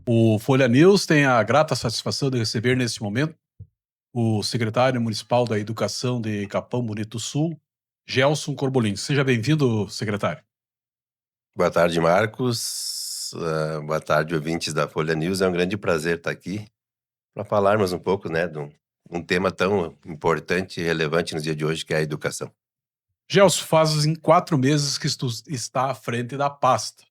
O Folha News tem a grata satisfação de receber neste momento o secretário municipal da Educação de Capão Bonito do Sul, Gelson Corbolin. Seja bem-vindo, secretário. Boa tarde, Marcos. Boa tarde, ouvintes da Folha News. É um grande prazer estar aqui para falarmos um pouco, né, de um tema tão importante e relevante nos dias de hoje, que é a educação. Gelson, faz em 4 meses que tu está à frente da pasta,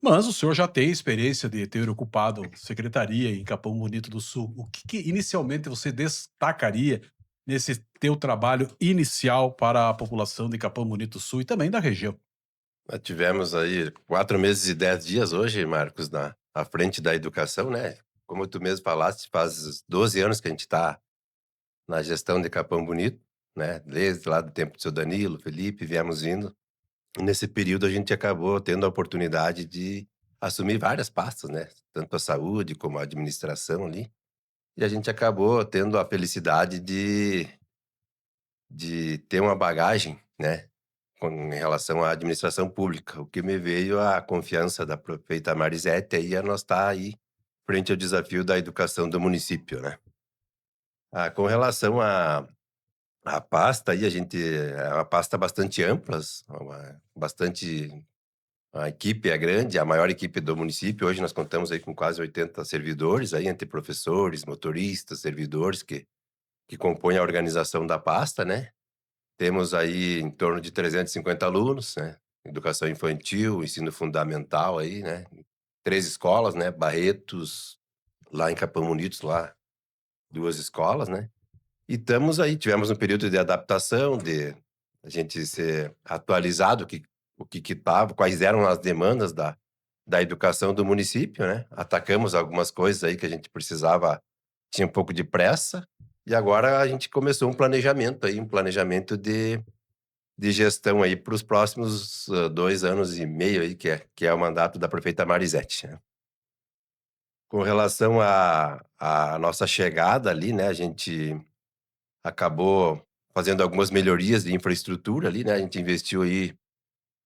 mas o senhor já tem experiência de ter ocupado secretaria em Capão Bonito do Sul. O que inicialmente você destacaria nesse teu trabalho inicial para a população de Capão Bonito do Sul e também da região? Nós tivemos aí 4 meses e 10 dias hoje, Marcos, à frente da educação, né? Como tu mesmo falaste, faz 12 anos que a gente está na gestão de Capão Bonito, né? Desde lá do tempo do seu Danilo, Felipe, viemos vindo. E nesse período a gente acabou tendo a oportunidade de assumir várias pastas, né? Tanto a saúde como a administração ali. E a gente acabou tendo a felicidade de ter uma bagagem, né, em relação à administração pública, o que me veio a confiança da prefeita Marisete aí a nós estar aí frente ao desafio da educação do município, né. Com relação à pasta aí, a gente é uma pasta bastante ampla, a equipe é grande, a maior equipe do município. Hoje nós contamos aí com quase 80 servidores aí, entre professores, motoristas, servidores que compõem a organização da pasta, né. Temos aí em torno de 350 alunos, né, educação infantil, ensino fundamental aí, né, 3 escolas, né, Barretos, lá em Capão Bonito, lá 2 escolas, né. E estamos aí, tivemos um período de adaptação, de a gente ser atualizado o que estava, quais eram as demandas da educação do município, né. Atacamos algumas coisas aí que a gente precisava, tinha um pouco de pressa, e agora a gente começou um planejamento de gestão aí para os próximos 2 anos e meio aí, que é o mandato da prefeita Marisete, né. Com relação à nossa chegada ali, né, a gente acabou fazendo algumas melhorias de infraestrutura ali, né, a gente investiu aí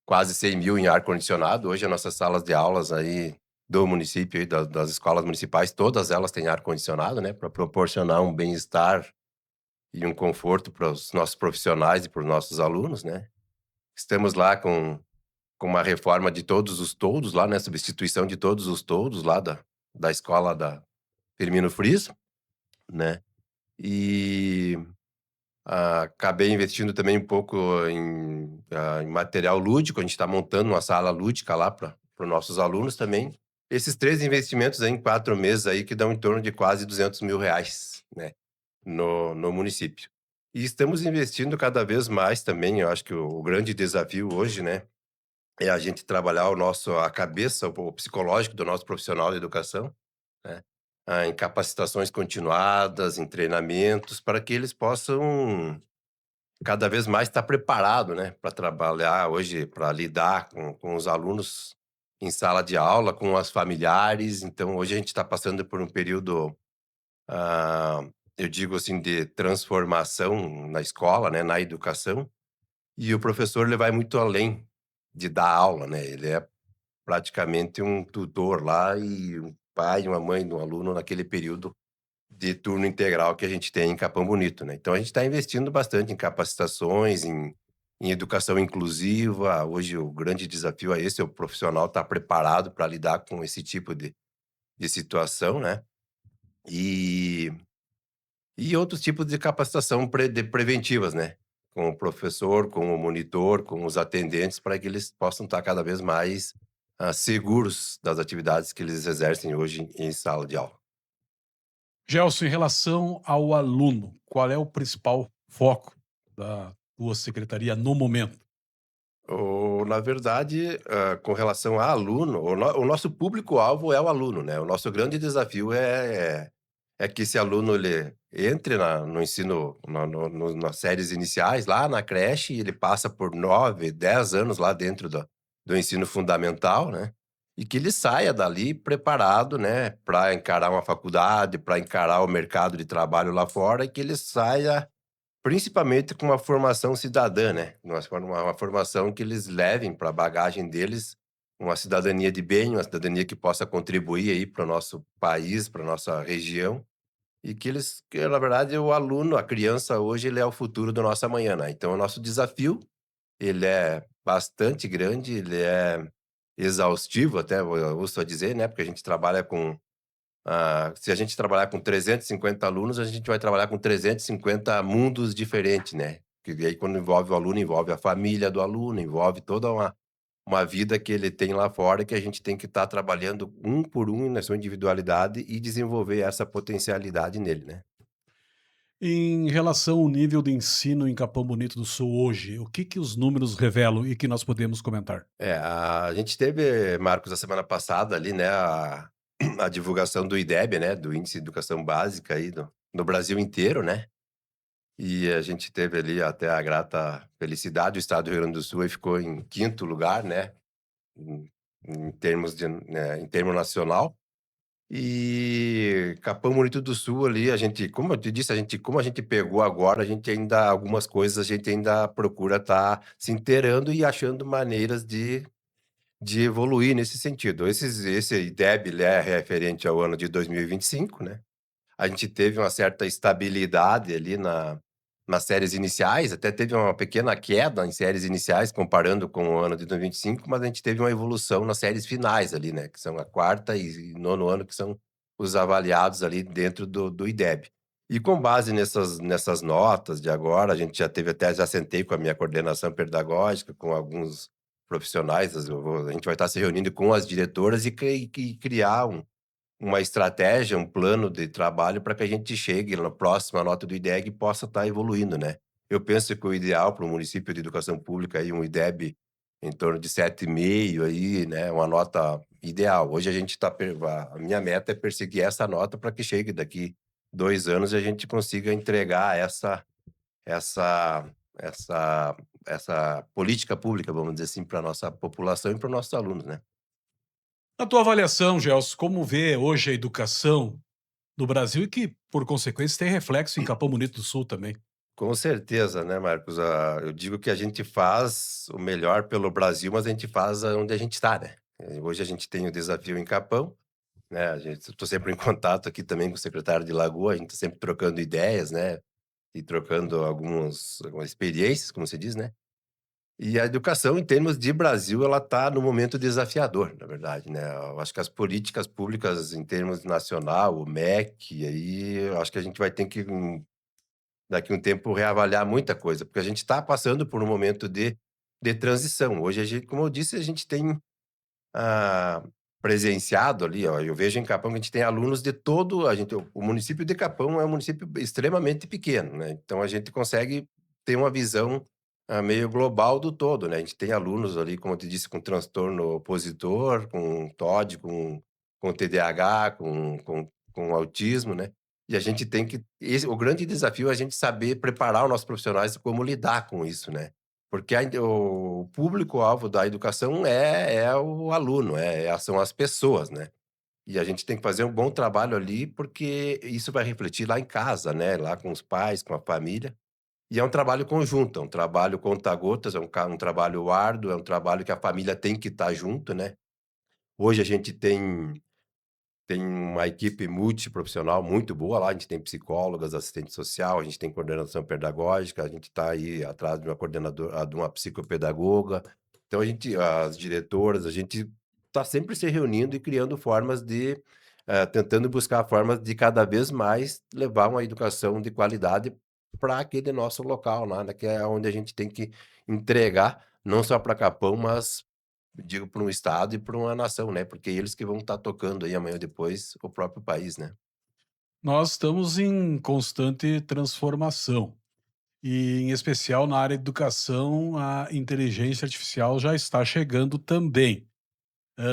quase 100 mil em ar-condicionado. Hoje as nossas salas de aulas aí do município aí, das escolas municipais, todas elas têm ar-condicionado, né, para proporcionar um bem-estar e um conforto para os nossos profissionais e para os nossos alunos, né. Estamos lá com uma reforma de todos os toldos lá, né, substituição de todos os toldos lá da escola da Firmino Friso, né. E acabei investindo também um pouco em material lúdico. A gente está montando uma sala lúdica lá para os nossos alunos também. Esses 3 investimentos aí em 4 meses aí, que dão em torno de quase R$ 200.000, né, no município. E estamos investindo cada vez mais também. Eu acho que o grande desafio hoje, né, é a gente trabalhar a cabeça, o psicológico do nosso profissional de educação, né, em capacitações continuadas, em treinamentos, para que eles possam cada vez mais estar preparado, né, para trabalhar hoje, para lidar com os alunos em sala de aula, com as familiares. Então hoje a gente está passando por um período, ah, eu digo assim, de transformação na escola, né, na educação, e o professor ele vai muito além de dar aula, né, ele é praticamente um tutor lá e um pai e uma mãe do aluno naquele período de turno integral que a gente tem em Capão Bonito, né. Então a gente está investindo bastante em capacitações, em educação inclusiva. Hoje o grande desafio é esse, o profissional estar preparado para lidar com esse tipo de situação, né. E outros tipos de capacitação preventivas, né, com o professor, com o monitor, com os atendentes, para que eles possam estar cada vez mais, seguros das atividades que eles exercem hoje em sala de aula. Gelson, em relação ao aluno, qual é o principal foco da tua secretaria no momento? Na verdade, com relação a aluno, o nosso público-alvo é o aluno, né. O nosso grande desafio é que esse aluno ele entre no ensino, nas séries iniciais, lá na creche, e ele passa por 9, 10 anos lá dentro do ensino fundamental, né, e que ele saia dali preparado, né, para encarar uma faculdade, para encarar o mercado de trabalho lá fora, e que ele saia principalmente com uma formação cidadã, né, uma formação que eles levem para a bagagem deles uma cidadania de bem, uma cidadania que possa contribuir aí para o nosso país, para nossa região, e que na verdade o aluno, a criança hoje, ele é o futuro do nosso amanhã, né. Então o nosso desafio, ele é bastante grande, ele é exaustivo até, eu ouço a dizer, né, porque a gente trabalha com, se a gente trabalhar com 350 alunos, a gente vai trabalhar com 350 mundos diferentes, né. Que aí quando envolve o aluno, envolve a família do aluno, envolve toda uma vida que ele tem lá fora, que a gente tem que estar trabalhando um por um na sua individualidade e desenvolver essa potencialidade nele, né. Em relação ao nível de ensino em Capão Bonito do Sul hoje, o que que os números revelam e que nós podemos comentar? É, a gente teve, Marcos, a semana passada ali, né, a divulgação do IDEB, né, do Índice de Educação Básica aí no Brasil inteiro, né, e a gente teve ali até a grata felicidade, o estado do Rio Grande do Sul aí ficou em 5º lugar, né, em em termos de, em termo nacional. E Capão Bonito do Sul ali, a gente, como eu te disse, como a gente pegou agora, a gente ainda algumas coisas a gente ainda procura estar se inteirando e achando maneiras de evoluir nesse sentido. Esse IDEB, ele é referente ao ano de 2025, né. A gente teve uma certa estabilidade ali nas séries iniciais, até teve uma pequena queda em séries iniciais comparando com o ano de 2025, mas a gente teve uma evolução nas séries finais ali, né, que são a quarta e nono ano, que são os avaliados ali dentro do IDEB. E com base nessas notas de agora, a gente já sentei com a minha coordenação pedagógica, com alguns profissionais, a gente vai estar se reunindo com as diretoras e criar uma estratégia, um plano de trabalho para que a gente chegue na próxima nota do IDEG e possa estar evoluindo, né. Eu penso que o ideal para o município de educação pública aí, um IDEB em torno de 7,5 aí, né, uma nota ideal. Hoje a gente está a minha meta é perseguir essa nota para que chegue daqui 2 anos e a gente consiga entregar essa essa essa política pública, vamos dizer assim, para nossa população e para os nossos alunos, né. Na tua avaliação, Gelson, como vê hoje a educação no Brasil e que, por consequência, tem reflexo em Capão Bonito do Sul também? Com certeza, né, Marcos? Eu digo que a gente faz o melhor pelo Brasil, mas a gente faz onde a gente está, né? Hoje a gente tem o desafio em Capão, né? Estou sempre em contato aqui também com o secretário de Lagoa, a gente está sempre trocando ideias, né? E trocando algumas experiências, como se diz, né? E a educação, em termos de Brasil, ela está no momento desafiador, na verdade, né? Eu acho que as políticas públicas, em termos nacional, o MEC, aí, eu acho que a gente vai ter que daqui um tempo reavaliar muita coisa, porque a gente está passando por um momento de transição. Hoje a gente, como eu disse, a gente tem, ah, presenciado ali, ó, eu vejo em Capão que a gente tem alunos de todo o município de Capão é um município extremamente pequeno, né, então a gente consegue ter uma visão, meio global do todo, né. A gente tem alunos ali, como eu te disse, com transtorno opositor, com TOD, com TDAH, com autismo, né, e a gente tem que o grande desafio é a gente saber preparar os nossos profissionais como lidar com isso, né. Porque o público-alvo da educação é o aluno, são as pessoas, né. E a gente tem que fazer um bom trabalho ali, porque isso vai refletir lá em casa, né, lá com os pais, com a família. E é um trabalho conjunto, é um trabalho conta-gotas, é um trabalho árduo, é um trabalho que a família tem que estar junto, né. Hoje a gente tem uma equipe multiprofissional muito boa lá, a gente tem psicólogas, assistente social, a gente tem coordenação pedagógica, a gente está aí atrás de uma coordenadora de uma psicopedagoga. Então as diretoras, a gente está sempre se reunindo e criando formas tentando buscar formas de cada vez mais levar uma educação de qualidade para aquele nosso local lá, né, que é onde a gente tem que entregar, não só para Capão, mas digo para um estado e para uma nação, né, porque eles que vão estar tocando aí amanhã ou depois o próprio país, né. Nós estamos em constante transformação e, em especial na área de educação, a inteligência artificial já está chegando também.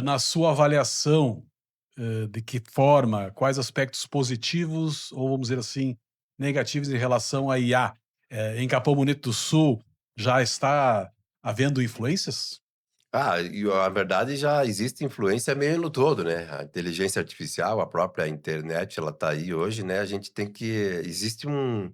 Na sua avaliação, de que forma, quais aspectos positivos ou, vamos dizer assim, negativos em relação à IA, em Capão Bonito do Sul, já está havendo influências? E a verdade já existe influência meio no todo, né, a inteligência artificial, a própria internet, ela está aí hoje, né, a gente tem que existe um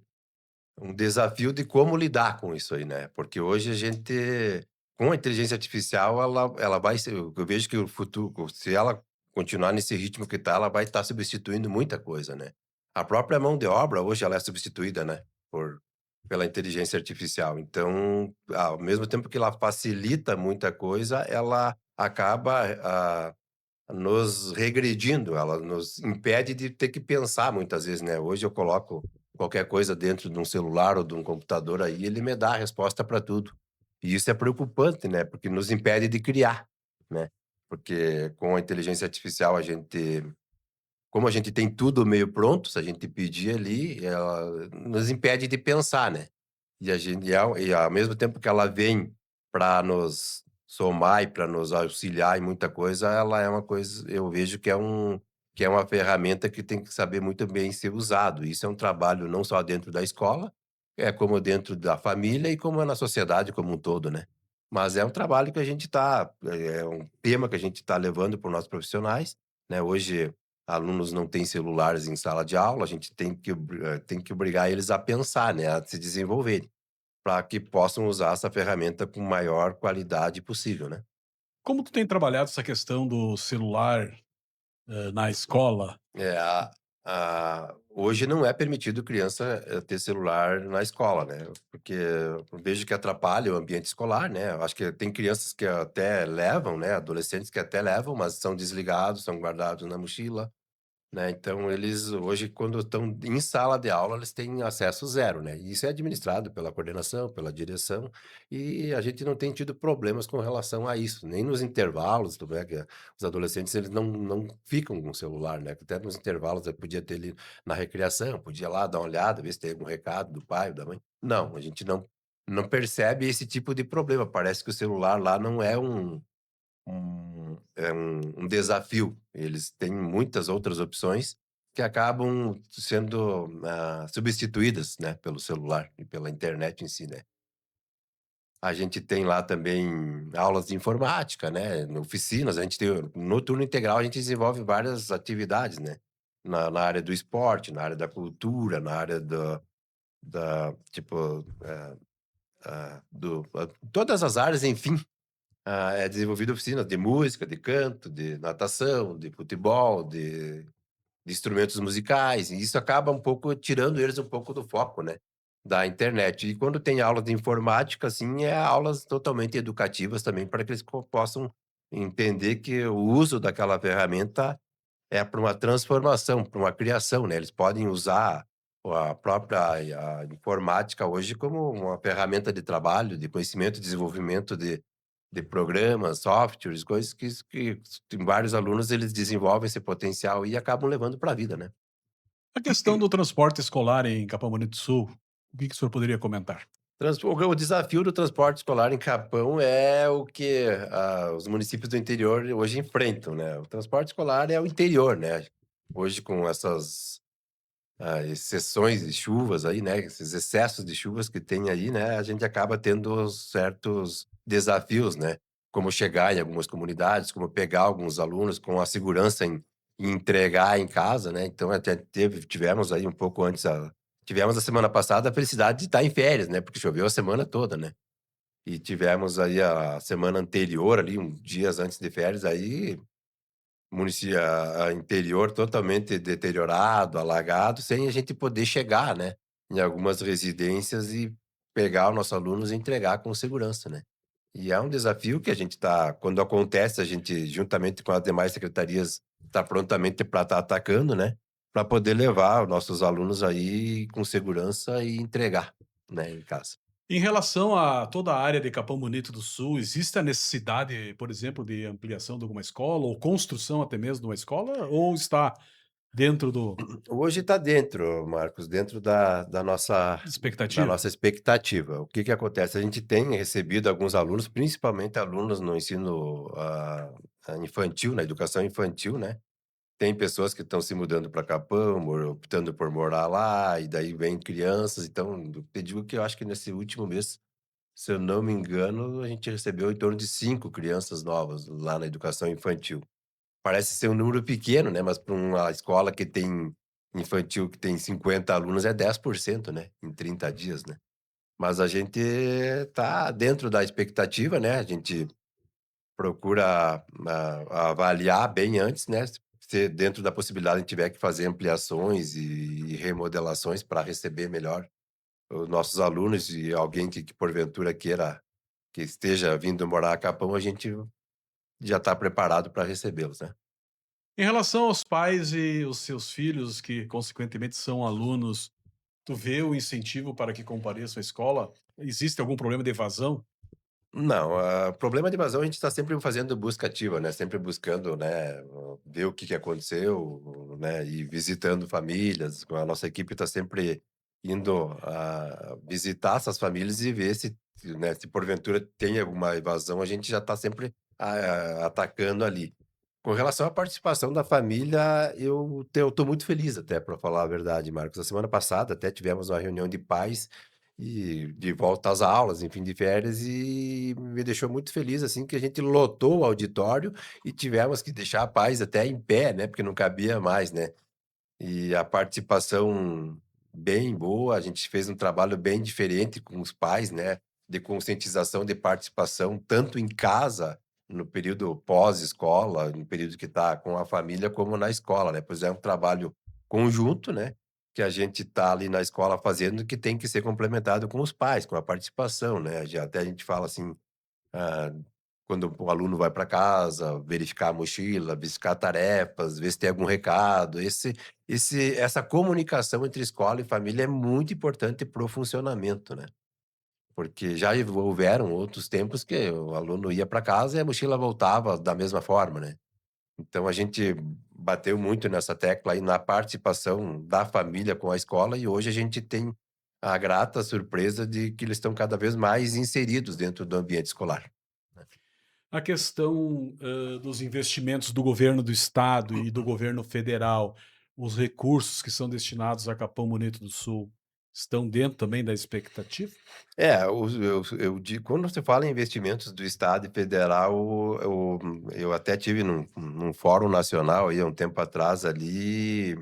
desafio de como lidar com isso aí, né, porque hoje a gente com a inteligência artificial, ela vai ser eu vejo que o futuro se ela continuar nesse ritmo que tá, ela vai estar substituindo muita coisa, né. A própria mão de obra hoje ela é substituída, né, pela inteligência artificial. Então, ao mesmo tempo que ela facilita muita coisa, ela acaba, nos regredindo, ela nos impede de ter que pensar muitas vezes, né. Hoje eu coloco qualquer coisa dentro de um celular ou de um computador aí, ele me dá a resposta para tudo. E isso é preocupante, né, porque nos impede de criar, né. Porque com a inteligência artificial como a gente tem tudo meio pronto, se a gente pedir ali, ela nos impede de pensar, né. E ao mesmo tempo que ela vem para nos somar e para nos auxiliar em muita coisa, ela é uma coisa eu vejo que é uma ferramenta que tem que saber muito bem ser usado. Isso é um trabalho não só dentro da escola, é como dentro da família e como é na sociedade como um todo, né. Mas é um trabalho que a gente está é um tema que a gente está levando para os nossos profissionais, né. Hoje, alunos não têm celulares em sala de aula, a gente tem que obrigar eles a pensar, né, a se desenvolverem. Para que possam usar essa ferramenta com maior qualidade possível, né. Como tu tem trabalhado essa questão do celular, na escola? É, hoje não é permitido criança, ter celular na escola, né, porque eu vejo que atrapalha o ambiente escolar, né, eu acho que tem crianças que até levam, né, adolescentes que até levam, mas são desligados, são guardados na mochila. Né, então eles hoje quando estão em sala de aula, eles têm acesso zero, né, e isso é administrado pela coordenação, pela direção, e a gente não tem tido problemas com relação a isso, nem nos intervalos, tu vê que os adolescentes eles não ficam com o celular, né, até nos intervalos eu podia ter ali na recreação, podia lá dar uma olhada, ver se tem algum recado do pai ou da mãe. Não, a gente não percebe esse tipo de problema, parece que o celular lá não é um desafio. Eles têm muitas outras opções que acabam sendo, substituídas, né, pelo celular e pela internet em si, né. A gente tem lá também aulas de informática, né, oficinas, a gente tem no turno integral a gente desenvolve várias atividades, né, na área do esporte, na área da cultura, na área da tipo, todas as áreas, enfim. É desenvolvido oficinas de música, de canto, de natação, de futebol, de instrumentos musicais, e isso acaba um pouco tirando eles um pouco do foco, né, da internet. E quando tem aula de informática, assim, é aulas totalmente educativas também para que eles possam entender que o uso daquela ferramenta é para uma transformação, para uma criação, né, eles podem usar a própria a informática hoje como uma ferramenta de trabalho, de conhecimento e desenvolvimento de programas, softwares, coisas que tem vários alunos, eles desenvolvem esse potencial e acabam levando para a vida, né. A questão do transporte escolar em Capão Bonito do Sul, o senhor poderia comentar? O desafio do transporte escolar em Capão é o que, os municípios do interior hoje enfrentam, né. O transporte escolar é o interior, né. Hoje com essas exceções de chuvas aí, né, esses excessos de chuvas que tem aí, né, a gente acaba tendo certos desafios, né, como chegar em algumas comunidades, como pegar alguns alunos com a segurança em entregar em casa, né, então até tivemos aí um pouco antes tivemos a semana passada a felicidade de estar em férias, né, porque choveu a semana toda, né, e tivemos aí a semana anterior ali, uns dias antes de férias aí interior totalmente deteriorado, alagado, sem a gente poder chegar, né, em algumas residências e pegar os nossos alunos e entregar com segurança, né. E é um desafio que a gente está quando acontece, a gente, juntamente com as demais secretarias, está prontamente para estar atacando, né, para poder levar os nossos alunos aí com segurança e entregar, né, em casa. Em relação a toda a área de Capão Bonito do Sul, existe a necessidade, por exemplo, de ampliação de alguma escola ou construção até mesmo de uma escola, ou está dentro do Hoje está dentro, Marcos, dentro da expectativa? nossa expectativa. O que que acontece? A gente tem recebido alguns alunos, principalmente alunos no ensino, infantil, na educação infantil, né. Tem pessoas que estão se mudando para Capão, optando por morar lá, e daí vem crianças, então eu te digo que eu acho que nesse último mês, se eu não me engano, a gente recebeu em torno de 5 crianças novas lá na educação infantil. Parece ser um número pequeno, né, mas para uma escola que tem infantil que tem 50 alunos é 10%, né, em 30 dias, né. mas a gente tá dentro da expectativa, né, a gente procura avaliar bem antes, né, se dentro da possibilidade a gente tiver que fazer ampliações e remodelações para receber melhor os nossos alunos e alguém que porventura queira que esteja vindo morar a Capão, a gente já está preparado para recebê-los, né. Em relação aos pais e os seus filhos, que consequentemente são alunos, tu vê o incentivo para que compareçam à escola? Existe algum problema de evasão? Não, problema de evasão a gente está sempre fazendo busca ativa, né, sempre buscando, né, ver o que que aconteceu, né, e visitando famílias, a nossa equipe está sempre indo visitar essas famílias e ver se, né, se porventura tem alguma evasão, a gente já está sempre atacando ali. Com relação à participação da família, eu estou muito feliz até, para falar a verdade, Marcos. A semana passada até tivemos uma reunião de pais e de volta às aulas, enfim, de férias, e me deixou muito feliz, assim, que a gente lotou o auditório e tivemos que deixar pais até em pé, né, porque não cabia mais, né. E a participação bem boa, a gente fez um trabalho bem diferente com os pais, né, de conscientização, de participação, tanto em casa, no período pós-escola, no período que está com a família, como na escola, né, pois é um trabalho conjunto, né, que a gente está ali na escola fazendo, que tem que ser complementado com os pais, com a participação, né, já até a gente fala assim, ah, quando o aluno vai para casa, verificar a mochila, verificar tarefas, ver se tem algum recado. Essa comunicação entre escola e família é muito importante para o funcionamento, né. Porque já houveram outros tempos que o aluno ia para casa e a mochila voltava da mesma forma, né. Então a gente bateu muito nessa tecla aí na participação da família com a escola e hoje a gente tem a grata surpresa de que eles estão cada vez mais inseridos dentro do ambiente escolar. A questão, dos investimentos do governo do estado e do governo federal, os recursos que são destinados a Capão Bonito do Sul, estão dentro também da expectativa? É, os eu digo quando você fala em investimentos do estado e federal, eu até tive num fórum nacional aí há um tempo atrás ali,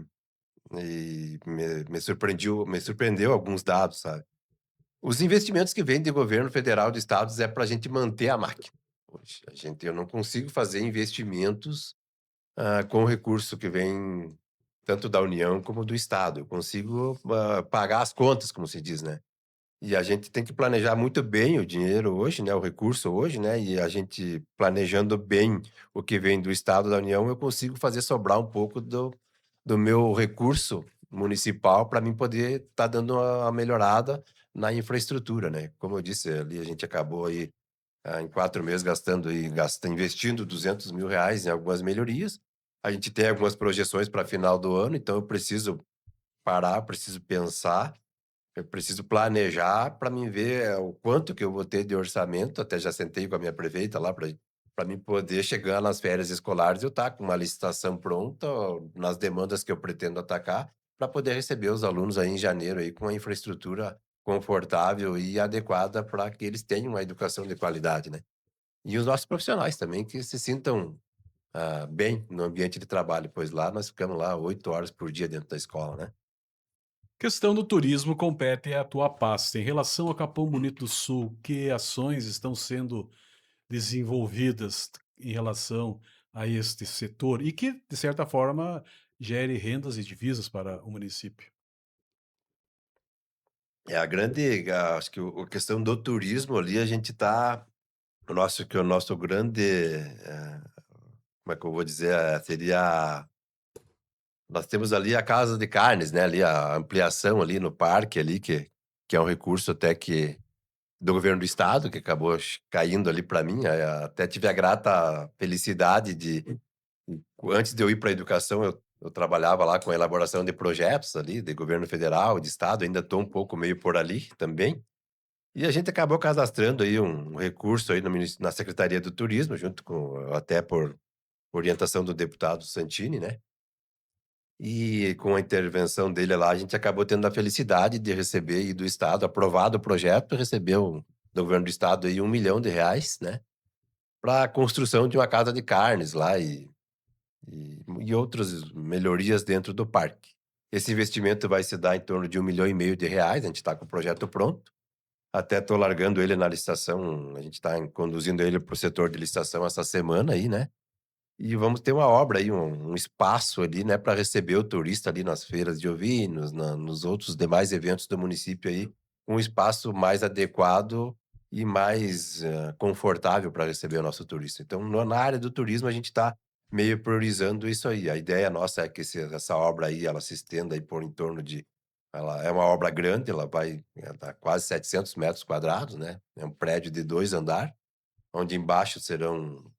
e me surpreendeu alguns dados, sabe. Os investimentos que vêm do governo federal, de estados, é para a gente manter a máquina. Hoje, eu não consigo fazer investimentos, com o recurso que vem tanto da União como do estado. Eu consigo, pagar as contas, como se diz, né. E a gente tem que planejar muito bem o dinheiro hoje, né, o recurso hoje, né, e a gente planejando bem o que vem do estado, da União, eu consigo fazer sobrar um pouco do meu recurso municipal para mim poder estar dando uma melhorada na infraestrutura, né. Como eu disse, ali a gente acabou aí, em 4 meses investindo R$ 200.000 em algumas melhorias. A gente tem algumas projeções para final do ano, então eu preciso parar, preciso pensar, eu preciso planejar para mim ver, o quanto que eu vou ter de orçamento, até já sentei com a minha prefeita lá para mim poder chegar nas férias escolares, eu estar com uma licitação pronta, nas demandas que eu pretendo atacar, para poder receber os alunos aí em janeiro aí com uma infraestrutura confortável e adequada para que eles tenham uma educação de qualidade, né. E os nossos profissionais também que se sintam, bem no ambiente de trabalho, pois lá nós ficamos lá 8 horas por dia dentro da escola, né. Questão do turismo compete à tua pasta. Em relação ao Capão Bonito do Sul, que ações estão sendo desenvolvidas em relação a este setor e que, de certa forma, gere rendas e divisas para o município? É acho que a questão do turismo ali a gente tá o nosso grande, como é que eu vou dizer, seria nós temos ali a casa de carnes, né, ali a ampliação ali no parque ali que é um recurso até que do governo do estado, que acabou caindo ali para mim, até tive a grata felicidade de antes de eu ir para a educação, eu trabalhava lá com a elaboração de projetos ali, de governo federal, de estado, ainda estou um pouco meio por ali também. E a gente acabou cadastrando aí um recurso aí no na Secretaria do Turismo, junto com até por orientação do deputado Santini, né. E com a intervenção dele lá, a gente acabou tendo a felicidade de receber aí do estado, aprovado o projeto, recebeu do governo do estado aí R$ 1.000.000, né, para a construção de uma casa de carnes lá e outras melhorias dentro do parque. Esse investimento vai se dar em torno de R$ 1,5 milhão, a gente está com o projeto pronto. Até tô largando ele na licitação, a gente tá conduzindo ele para o setor de licitação essa semana aí, né. E vamos ter uma obra aí, um espaço ali, né, para receber o turista ali nas feiras de ovinos, nos outros demais eventos do município aí, um espaço mais adequado e mais, confortável para receber o nosso turista. Então, na área do turismo, a gente está meio priorizando isso aí. A ideia nossa é que essa obra aí, ela se estenda aí por em torno de ela é uma obra grande, ela vai, dar quase 700 metros quadrados, né, é um prédio de 2 andar, onde embaixo serão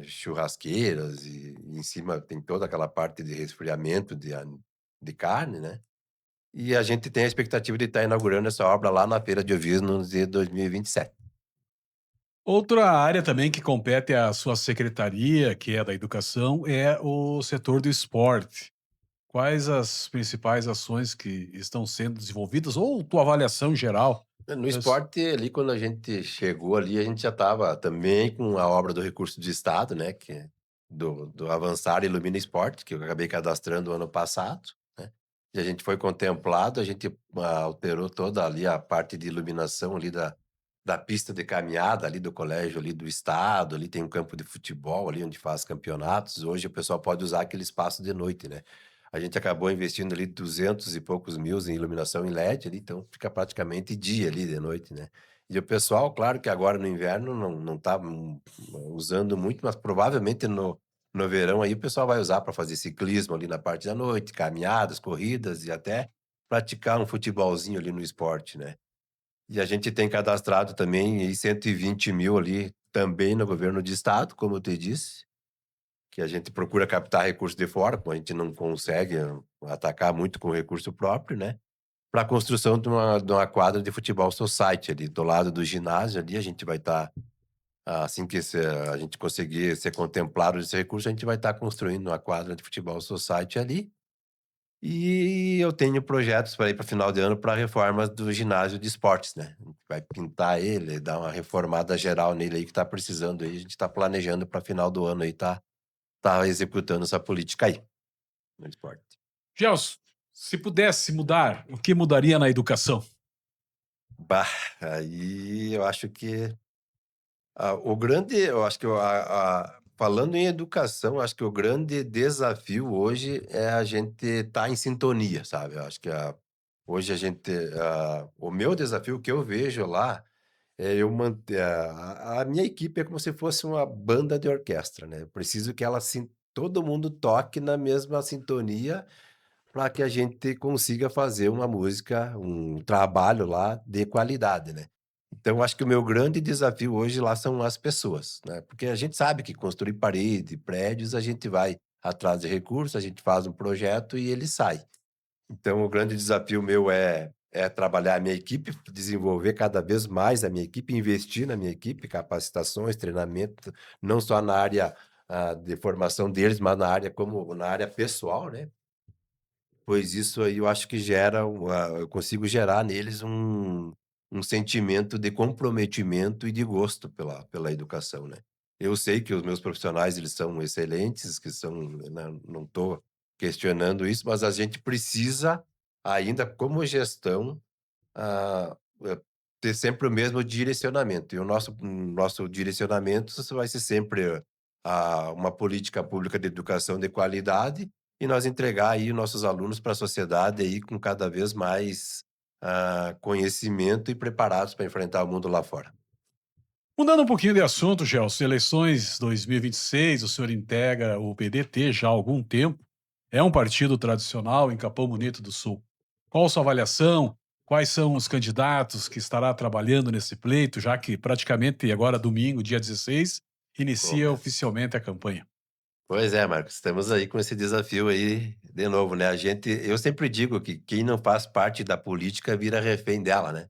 churrasqueiras e em cima tem toda aquela parte de resfriamento de carne, né. E a gente tem a expectativa de estar inaugurando essa obra lá na feira de ovinos de 2027. Outra área também que compete à sua secretaria, que é da educação, é o setor do esporte. Quais as principais ações que estão sendo desenvolvidas ou tua avaliação geral? No Es esporte ali, quando a gente chegou ali, a gente já estava também com a obra do recurso do estado, né, que é do Avançar Ilumina Esporte, que eu acabei cadastrando ano passado, né. E a gente foi contemplado, a gente, alterou toda ali a parte de iluminação ali da pista de caminhada ali do colégio ali do estado, ali tem um campo de futebol ali onde faz campeonatos, hoje o pessoal pode usar aquele espaço de noite, né. A gente acabou investindo ali 200 e poucos mil em iluminação em LED ali, então fica praticamente dia ali de noite, né. E o pessoal, claro que agora no inverno não tá, usando muito, mas provavelmente no verão aí o pessoal vai usar para fazer ciclismo ali na parte da noite, caminhadas, corridas e até praticar um futebolzinho ali no esporte, né. E a gente tem cadastrado também aí 120 mil ali também no governo de estado, como eu te disse, que a gente procura captar recursos de fora, como a gente não consegue atacar muito com recurso próprio, né, para a construção de uma quadra de futebol society ali do lado do ginásio ali, a gente vai estar, assim que a gente conseguir ser contemplado desse recurso, a gente vai estar construindo uma quadra de futebol society ali. E eu tenho projetos para ir para final de ano para reformas do ginásio de esportes, né, a gente vai pintar ele, dar uma reformada geral nele aí que está precisando aí, a gente está planejando para final do ano aí tá executando essa política aí, no esporte. Gelson, se pudesse mudar, o que mudaria na educação? Bah, aí eu acho que, o grande eu acho que falando em educação, acho que o grande desafio hoje é a gente estar em sintonia, sabe. Eu acho que hoje a gente o meu desafio que eu vejo lá é eu manter a minha equipe é como se fosse uma banda de orquestra, né, eu preciso que ela todo mundo toque na mesma sintonia para que a gente consiga fazer uma música, um trabalho lá de qualidade, né. Então acho que o meu grande desafio hoje lá são as pessoas, né, porque a gente sabe que construir parede, prédios, a gente vai atrás de recursos, a gente faz um projeto e ele sai. Então o grande desafio meu é trabalhar a minha equipe, desenvolver cada vez mais a minha equipe, investir na minha equipe, capacitações, treinamento, não só na área, de formação deles, mas na área pessoal, né. Pois isso aí eu acho que gera eu consigo gerar neles um sentimento de comprometimento e de gosto pela educação, né. Eu sei que os meus profissionais eles são excelentes, que são, né, não estou questionando isso, mas a gente precisa ainda como gestão, ter sempre o mesmo direcionamento, e o nosso direcionamento vai ser sempre, uma política pública de educação de qualidade, e nós entregar aí nossos alunos para a sociedade aí com cada vez mais, conhecimento e preparados para enfrentar o mundo lá fora. Mudando um pouquinho de assunto, Gelson, eleições 2026, o senhor integra o PDT já há algum tempo, é um partido tradicional em Capão Bonito do Sul. Qual a sua avaliação? Quais são os candidatos que estará trabalhando nesse pleito, já que praticamente agora domingo, dia 16, inicia Começa. oficialmente a campanha? Pois é, Marcos, estamos aí com esse desafio aí de novo, né, eu sempre digo que quem não faz parte da política vira refém dela, né.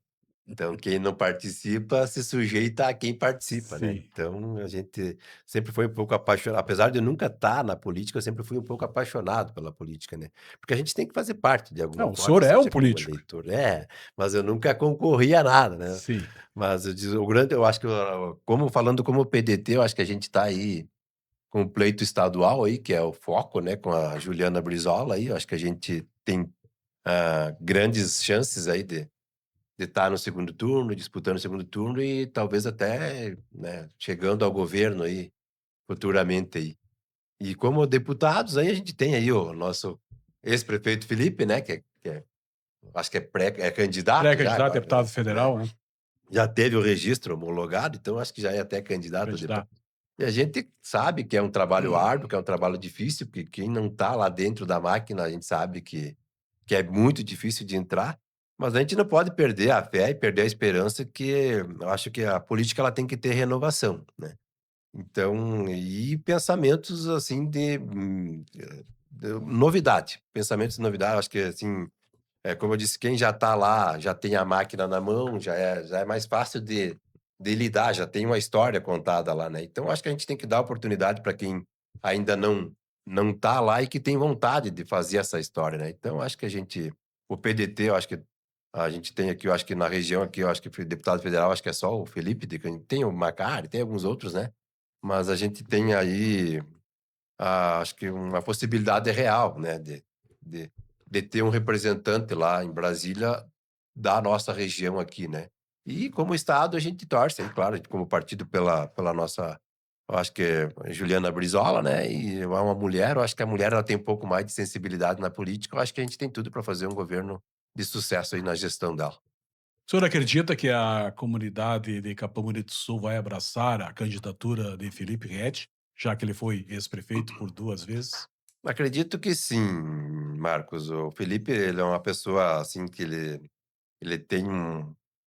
Então quem não participa se sujeita a quem participa, né. Sim. Então a gente sempre foi um pouco apaixonado, apesar de eu nunca estar na política, eu sempre fui um pouco apaixonado pela política, né. Porque a gente tem que fazer parte de alguma Não, o forma, senhor é um seja como político. eleitor. É, mas eu nunca concorri a nada, né. Sim. Mas eu acho que como falando como PDT, eu acho que a gente está aí com o pleito estadual aí, que é o foco, né, com a Juliana Brizola aí, eu acho que a gente tem, grandes chances aí de estar no segundo turno, disputando o segundo turno e talvez até, né, chegando ao governo aí, futuramente aí. E como deputados, aí a gente tem aí o nosso ex-prefeito Felipe, né, que acho que é candidato já Pré-candidato a agora, deputado né, federal, né, já teve o registro homologado, então acho que já é até candidato a deputado. candidato. E a gente sabe que é um trabalho árduo, que é um trabalho difícil, porque quem não está lá dentro da máquina, a gente sabe que é muito difícil de entrar, mas a gente não pode perder a fé e perder a esperança que eu acho que a política ela tem que ter renovação, né. Então e pensamentos, assim, de novidade, pensamentos de novidade, acho que, assim, como eu disse, quem já está lá, já tem a máquina na mão, já é mais fácil de lidar, já tem uma história contada lá, né. Então acho que a gente tem que dar oportunidade para quem ainda não está lá e que tem vontade de fazer essa história, né. Então acho que o PDT, eu acho que a gente tem aqui, eu acho que na região aqui, eu acho que deputado federal, acho que é só o Felipe, tem o Macari, tem alguns outros, né, mas a gente tem aí acho que uma possibilidade real, né, de de ter um representante lá em Brasília da nossa região aqui, né. E como estado a gente torce aí, claro, como partido pela nossa eu acho que é Juliana Brizola, né, e é uma mulher, eu acho que a mulher ela tem um pouco mais de sensibilidade na política, eu acho que a gente tem tudo para fazer um governo de sucesso aí na gestão dela. O senhor acredita que a comunidade de Capão Bonito do Sul vai abraçar a candidatura de Felipe Rett, já que ele foi ex-prefeito por 2 vezes? Acredito que sim, Marcos. O Felipe, ele é uma pessoa, assim, que ele tem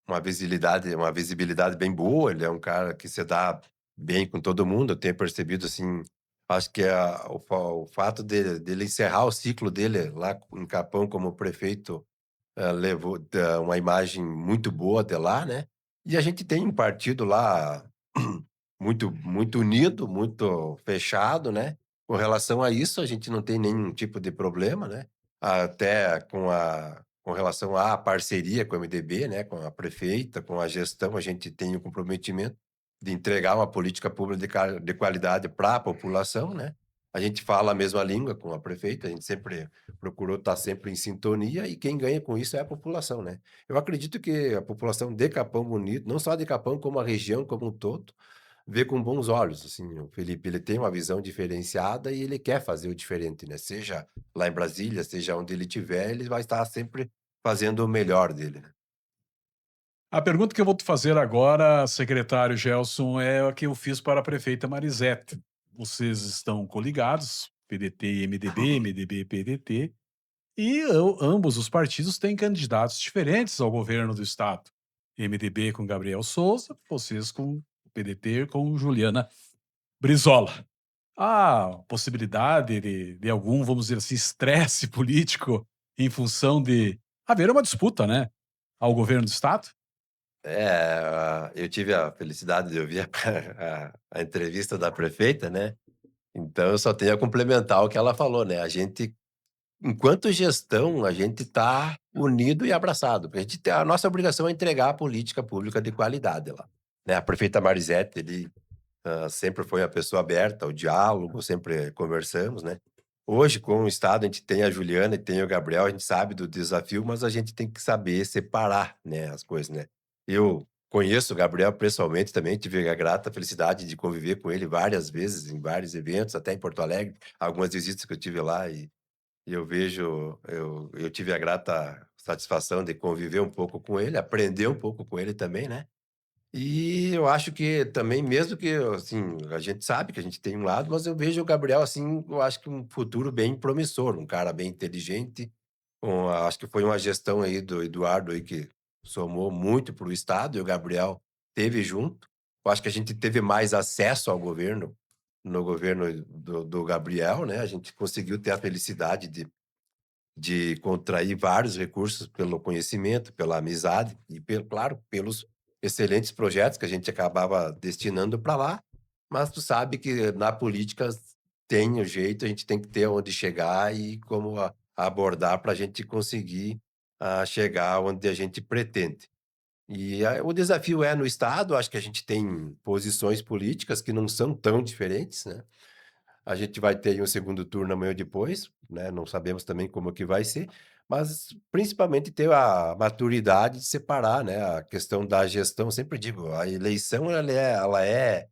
uma visibilidade bem boa, ele é um cara que se dá bem com todo mundo, eu tenho percebido, assim, acho que o fato dele encerrar o ciclo dele lá em Capão como prefeito, levou uma imagem muito boa de lá, né. E a gente tem um partido lá muito unido, muito fechado, né. Com relação a isso, a gente não tem nenhum tipo de problema, né. Até com relação à parceria com o MDB, né, com a prefeita, com a gestão, a gente tem o comprometimento de entregar uma política pública de qualidade para a população, né. A gente fala a mesma língua com a prefeita, a gente sempre procurou estar sempre em sintonia e quem ganha com isso é a população, né. Eu acredito que a população de Capão Bonito, não só de Capão, como a região como um todo, vê com bons olhos, assim, o Felipe, ele tem uma visão diferenciada e ele quer fazer o diferente, né, seja lá em Brasília, seja onde ele estiver, ele vai estar sempre fazendo o melhor dele, né. A pergunta que eu vou te fazer agora, secretário Gelson, é a que eu fiz para a prefeita Marisete. Vocês estão coligados, PDT e MDB, MDB e PDT, e ambos os partidos têm candidatos diferentes ao governo do estado. MDB com Gabriel Souza, vocês com o PDT com Juliana Brizola. Há possibilidade de algum, vamos dizer assim, estresse político em função de haver uma disputa, né, ao governo do estado? Eu tive a felicidade de ouvir a entrevista da prefeita, né, então eu só tenho a complementar o que ela falou, né, a gente enquanto gestão, a gente está unido e abraçado, porque a nossa obrigação é entregar a política pública de qualidade lá, né. A prefeita Marisete, sempre foi uma pessoa aberta ao diálogo, sempre conversamos, né. Hoje, com o estado, a gente tem a Juliana e tem o Gabriel, a gente sabe do desafio, mas a gente tem que saber separar, né, as coisas, né. Eu conheço o Gabriel pessoalmente também, tive a grata felicidade de conviver com ele várias vezes em vários eventos, até em Porto Alegre, algumas visitas que eu tive lá e eu tive a grata satisfação de conviver um pouco com ele, aprender um pouco com ele também, né. E eu acho que também, mesmo que, assim, a gente sabe que a gente tem um lado, mas eu vejo o Gabriel, assim, eu acho que um futuro bem promissor, um cara bem inteligente, acho que foi uma gestão aí do Eduardo aí que somou muito para o estado e o Gabriel teve junto. Eu acho que a gente teve mais acesso ao governo, no governo do Gabriel, né, a gente conseguiu ter a felicidade de contrair vários recursos pelo conhecimento, pela amizade e claro, pelos excelentes projetos que a gente acabava destinando para lá, mas tu sabe que na política tem o jeito, a gente tem que ter onde chegar e como abordar para a gente conseguir, chegar onde a gente pretende. E o desafio é no estado, acho que a gente tem posições políticas que não são tão diferentes, né. A gente vai ter aí um segundo turno amanhã ou depois, né, não sabemos também como que vai ser, Mas principalmente ter a maturidade de separar, né, a questão da gestão. Eu sempre digo, a eleição ela é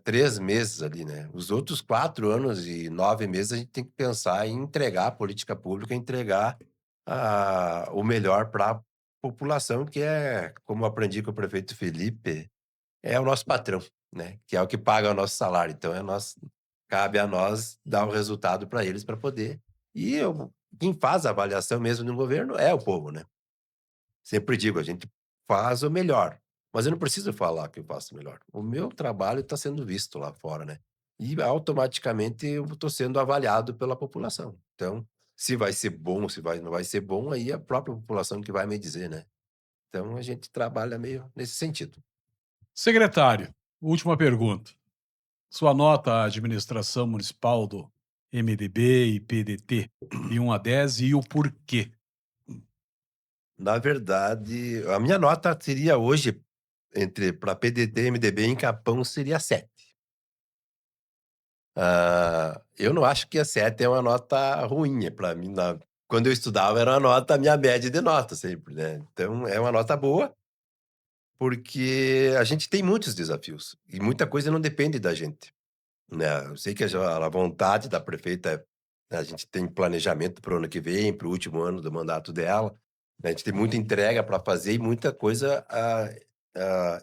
3 meses ali, né. Os outros 4 anos e 9 meses a gente tem que pensar em entregar a política pública, entregar o melhor para a população, que é, como eu aprendi com o prefeito Felipe, é o nosso patrão, né, que é o que paga o nosso salário. Então cabe a nós dar o resultado para eles para poder quem faz a avaliação mesmo no governo é o povo, né. Sempre digo, a gente faz o melhor, mas eu não preciso falar que eu faço o melhor. O meu trabalho está sendo visto lá fora, né. E automaticamente eu estou sendo avaliado pela população. Então, se vai ser bom, se vai não vai ser bom, aí é a própria população que vai me dizer, né. Então a gente trabalha meio nesse sentido. Secretário, última pergunta. Sua nota à administração municipal do MDB e PDT, de 1 a 10 e o porquê? Na verdade, a minha nota seria hoje, entre para PDT e MDB em Capão, seria 7. Eu não acho que a 7 é uma nota ruim, para mim quando eu estudava era uma nota minha média de nota sempre, né. Então é uma nota boa, porque a gente tem muitos desafios, e muita coisa não depende da gente, né. Eu sei que a vontade da prefeita, a gente tem planejamento para o ano que vem, para o último ano do mandato dela, né, a gente tem muita entrega para fazer e muita coisa,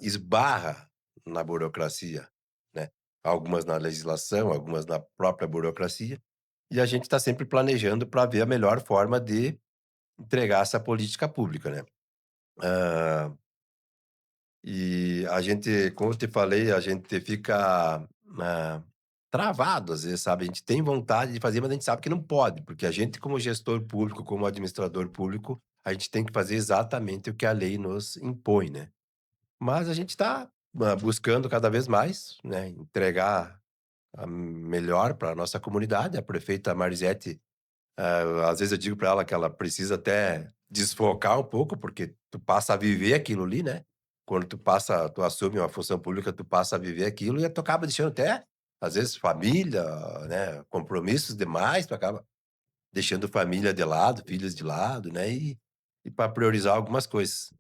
esbarra na burocracia, né. Algumas na legislação, algumas na própria burocracia, e a gente está sempre planejando para ver a melhor forma de entregar essa política pública, né. Hã, e a gente, como eu te falei, a gente fica, travado às vezes, sabe. A gente tem vontade de fazer, mas a gente sabe que não pode, porque a gente como gestor público, como administrador público, a gente tem que fazer exatamente o que a lei nos impõe, né. Mas a gente está, buscando cada vez mais, né, entregar a melhor para a nossa comunidade. A prefeita Marizete, às vezes eu digo para ela que ela precisa até desfocar um pouco, porque tu passa a viver aquilo ali, né. Quando tu assume uma função pública, tu passa a viver aquilo e tu acaba deixando até, às vezes, família, né, compromissos demais, tu acaba deixando família de lado, filhos de lado, né, e para priorizar algumas coisas.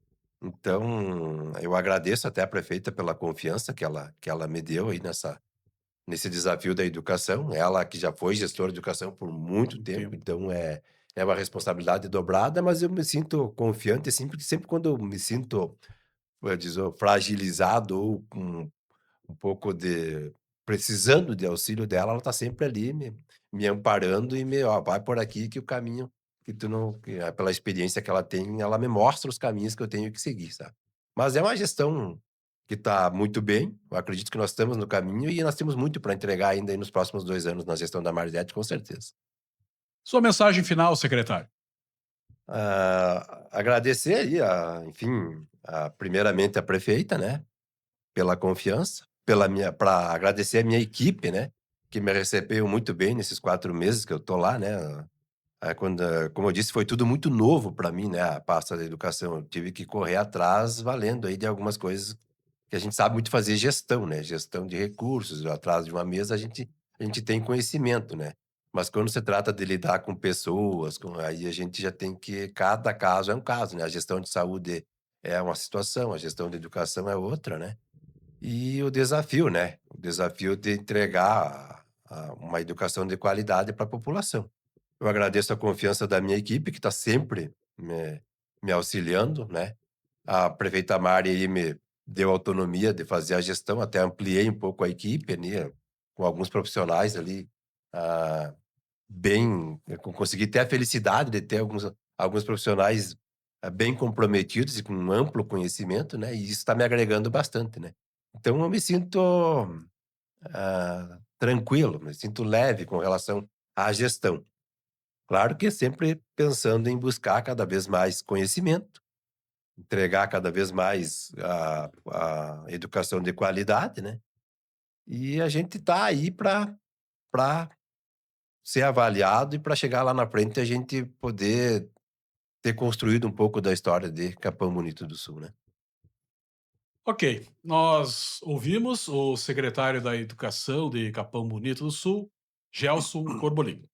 Então, eu agradeço até a prefeita pela confiança que ela me deu aí nesse desafio da educação. Ela que já foi gestora de educação por muito Um tempo, tempo. então é uma responsabilidade dobrada, mas eu me sinto confiante sempre quando eu me sinto, como eu dizer, fragilizado ou com um pouco de precisando de auxílio dela, ela tá sempre ali me amparando e "Ó, vai por aqui que o caminho que tu não", pela experiência que ela tem, ela me mostra os caminhos que eu tenho que seguir, sabe. Mas é uma gestão que tá muito bem, eu acredito que nós estamos no caminho e nós temos muito para entregar ainda aí nos próximos 2 anos na gestão da Marizete, com certeza. Sua mensagem final, secretário. Agradecer aí enfim, primeiramente a prefeita, né, pela confiança, pela minha para agradecer a minha equipe, né, que me recebeu muito bem nesses 4 meses que eu tô lá, né. Como eu disse, foi tudo muito novo para mim, né, a pasta da educação. Eu tive que correr atrás valendo aí de algumas coisas que a gente sabe muito fazer gestão, né, gestão de recursos. Atrás de uma mesa a gente tem conhecimento, né. Mas quando se trata de lidar com pessoas, aí a gente já tem que cada caso é um caso, né. A gestão de saúde é uma situação, a gestão de educação é outra, né. E o desafio, né, o desafio de entregar uma educação de qualidade para a população. Eu agradeço a confiança da minha equipe que está sempre me auxiliando, né. A prefeita Mari aí me deu autonomia de fazer a gestão, até ampliei um pouco a equipe ali, com alguns profissionais ali, ah, eu consegui ter a felicidade de ter alguns profissionais, bem comprometidos e com um amplo conhecimento, né, e isso está me agregando bastante, né. Então eu me sinto, tranquilo, me sinto leve com relação à gestão. Claro que sempre pensando em buscar cada vez mais conhecimento, entregar cada vez mais a educação de qualidade, né, e a gente tá aí para ser avaliado e para chegar lá na frente a gente poder ter construído um pouco da história de Capão Bonito do Sul, né. Ok, nós ouvimos o secretário da Educação de Capão Bonito do Sul, Gelson Corbolino.